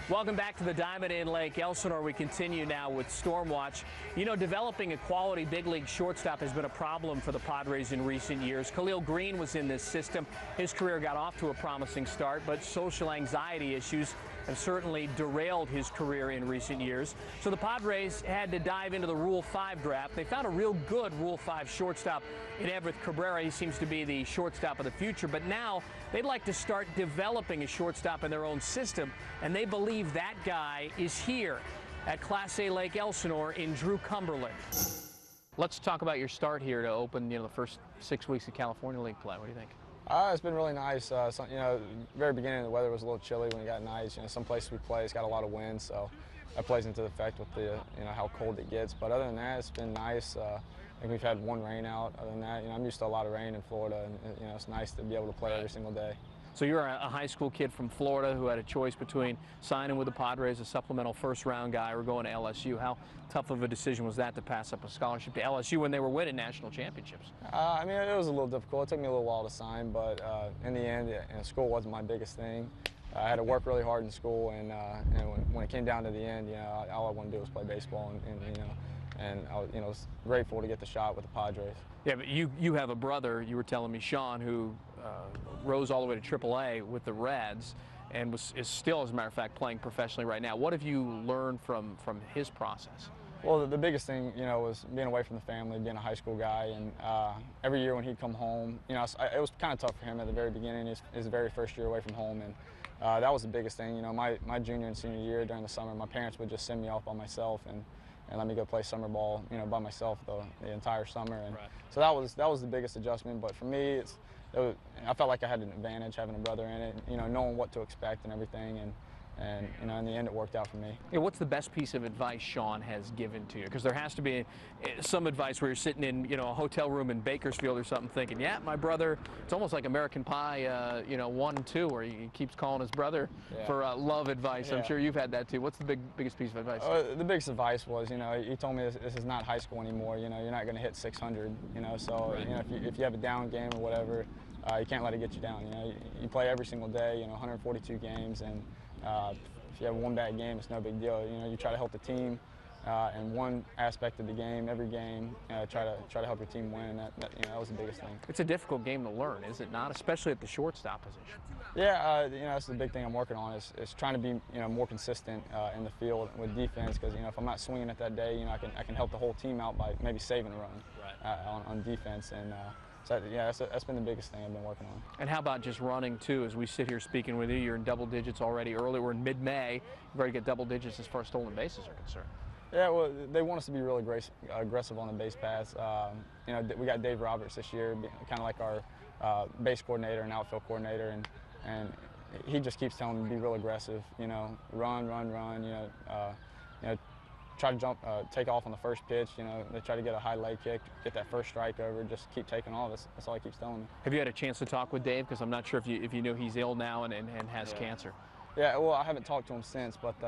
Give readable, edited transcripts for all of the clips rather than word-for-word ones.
Welcome back to the Diamond in Lake Elsinore. We continue now with StormWatch. You know, developing a quality big league shortstop has been a problem for the Padres in recent years. Khalil Green was in this system. His career got off to a promising start, but social anxiety issues have certainly derailed his career in recent years. So the Padres had to dive into the Rule 5 draft. They found a real good Rule 5 shortstop in Everett Cabrera. He seems to be the shortstop of the future, but now they'd like to start developing a shortstop in their own system, and they believe that guy is here at Class A Lake Elsinore in Drew, Cumberland. Let's talk about your start here to open, the first 6 weeks of California League play. What do you think? It's been really nice. Very beginning the weather was a little chilly when it got nice. Some places we play, it's got a lot of wind, so that plays into the effect with the, how cold it gets. But other than that, it's been nice. I think we've had one rain out. Other than that, I'm used to a lot of rain in Florida, and it's nice to be able to play every single day. So you're a high school kid from Florida who had a choice between signing with the Padres, a supplemental first-round guy, or going to LSU. How tough of a decision was that to pass up a scholarship to LSU when they were winning national championships? It was a little difficult. It took me a little while to sign, but in the end, school wasn't my biggest thing. I had to work really hard in school, and when it came down to the end, all I wanted to do was play baseball, and I was grateful to get the shot with the Padres. Yeah, but you have a brother, you were telling me, Sean, who rose all the way to AAA with the Reds and is still, as a matter of fact, playing professionally right now. What have you learned from his process? Well, the biggest thing, was being away from the family, being a high school guy, and every year when he'd come home, it was kind of tough for him at the very beginning, his very first year away from home, and that was the biggest thing. My junior and senior year during the summer, my parents would just send me off by myself and let me go play summer ball, by myself the entire summer, and right. So that was the biggest adjustment. But for me, I felt like I had an advantage having a brother in it, knowing what to expect and everything, and in the end, it worked out for me. Yeah, what's the best piece of advice Sean has given to you? Because there has to be some advice where you're sitting in, a hotel room in Bakersfield or something thinking, yeah, my brother, it's almost like American Pie, 1 and 2, where he keeps calling his brother for love advice. Yeah. I'm sure you've had that too. What's the biggest piece of advice? The biggest advice was, he told me this is not high school anymore. You're not going to hit 600, so, right. If you have a down game or whatever, you can't let it get you down. You play every single day, 142 games, and if you have one bad game, it's no big deal. You try to help the team in one aspect of the game, every game. Try to help your team win. That was the biggest thing. It's a difficult game to learn, is it not? Especially at the shortstop position. Yeah, that's the big thing I'm working on is trying to be more consistent in the field with defense. Because if I'm not swinging it that day, I can help the whole team out by maybe saving a run on defense. And so, that's been the biggest thing I've been working on. And how about just running, too? As we sit here speaking with you, you're in double digits already early. We're in mid-May. You've already got double digits as far as stolen bases are concerned. Yeah, well, they want us to be really aggressive on the base paths. We got Dave Roberts this year, kind of like our base coordinator and outfield coordinator, and he just keeps telling me to be real aggressive, run, try to jump, take off on the first pitch, they try to get a high leg kick, get that first strike over, just keep taking all this. That's all he keeps telling me. Have you had a chance to talk with Dave? Because I'm not sure if you know he's ill now and has cancer. Yeah, well, I haven't talked to him since, but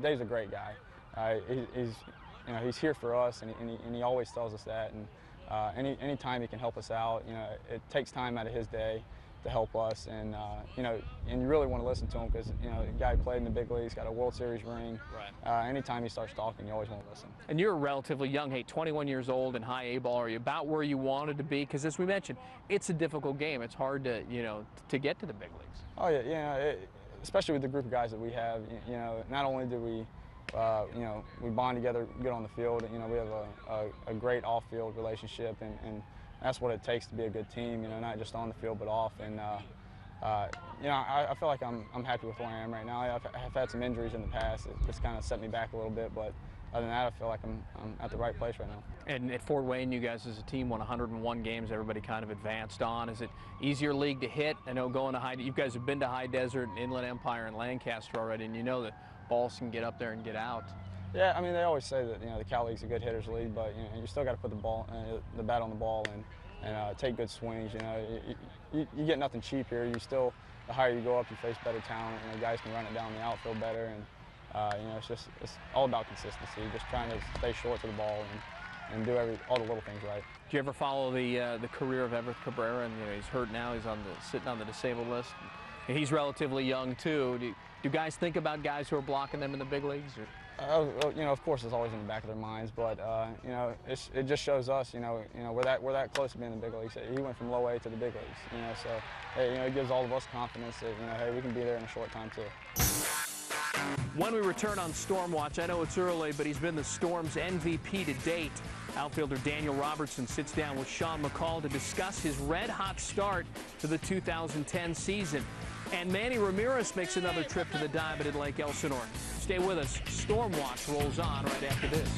Dave's a great guy. He's here for us, and he always tells us that. And any time he can help us out, it takes time out of his day to help us, and and you really want to listen to him because the guy played in the big leagues, got a World Series ring. Right. Anytime he starts talking, you always want to listen. And you're relatively young, 21 years old and high A ball. Are you about where you wanted to be? Because as we mentioned, it's a difficult game. It's hard to to get to the big leagues. Oh yeah, especially with the group of guys that we have. Not only do we we bond together good on the field. We have a great off-field relationship, and that's what it takes to be a good team. Not just on the field but off. And I feel like I'm happy with where I am right now. I've had some injuries in the past. It's kind of set me back a little bit, but other than that, I feel like I'm at the right place right now. And at Fort Wayne, you guys as a team won 101 games. Everybody kind of advanced on. Is it easier league to hit? I know going to you guys have been to High Desert and Inland Empire and Lancaster already, and that balls can get up there and get out. Yeah, they always say that the Cal League's a good hitters league, but you still got to put the bat on the ball and take good swings. You get nothing cheap here. The higher you go up, you face better talent. Guys can run it down the outfield better, and it's all about consistency. Just trying to stay short to the ball and do all the little things right. Do you ever follow the career of Everett Cabrera? And he's hurt now. He's sitting on the disabled list. And he's relatively young, too. Do guys think about guys who are blocking them in the big leagues? Well, you know, of course, it's always in the back of their minds, but you know, it just shows us, you know, we're that close to being in the big leagues. He went from low A to the big leagues, you know, so hey, you know, it gives all of us confidence that, you know, hey, we can be there in a short time too. When we return on StormWatch, I know it's early, but he's been the Storm's MVP to date. Outfielder Daniel Robertson sits down with Sean McCall to discuss his red-hot start to the 2010 season. And Manny Ramirez makes another trip to the diamond at Lake Elsinore. Stay with us. StormWatch rolls on right after this.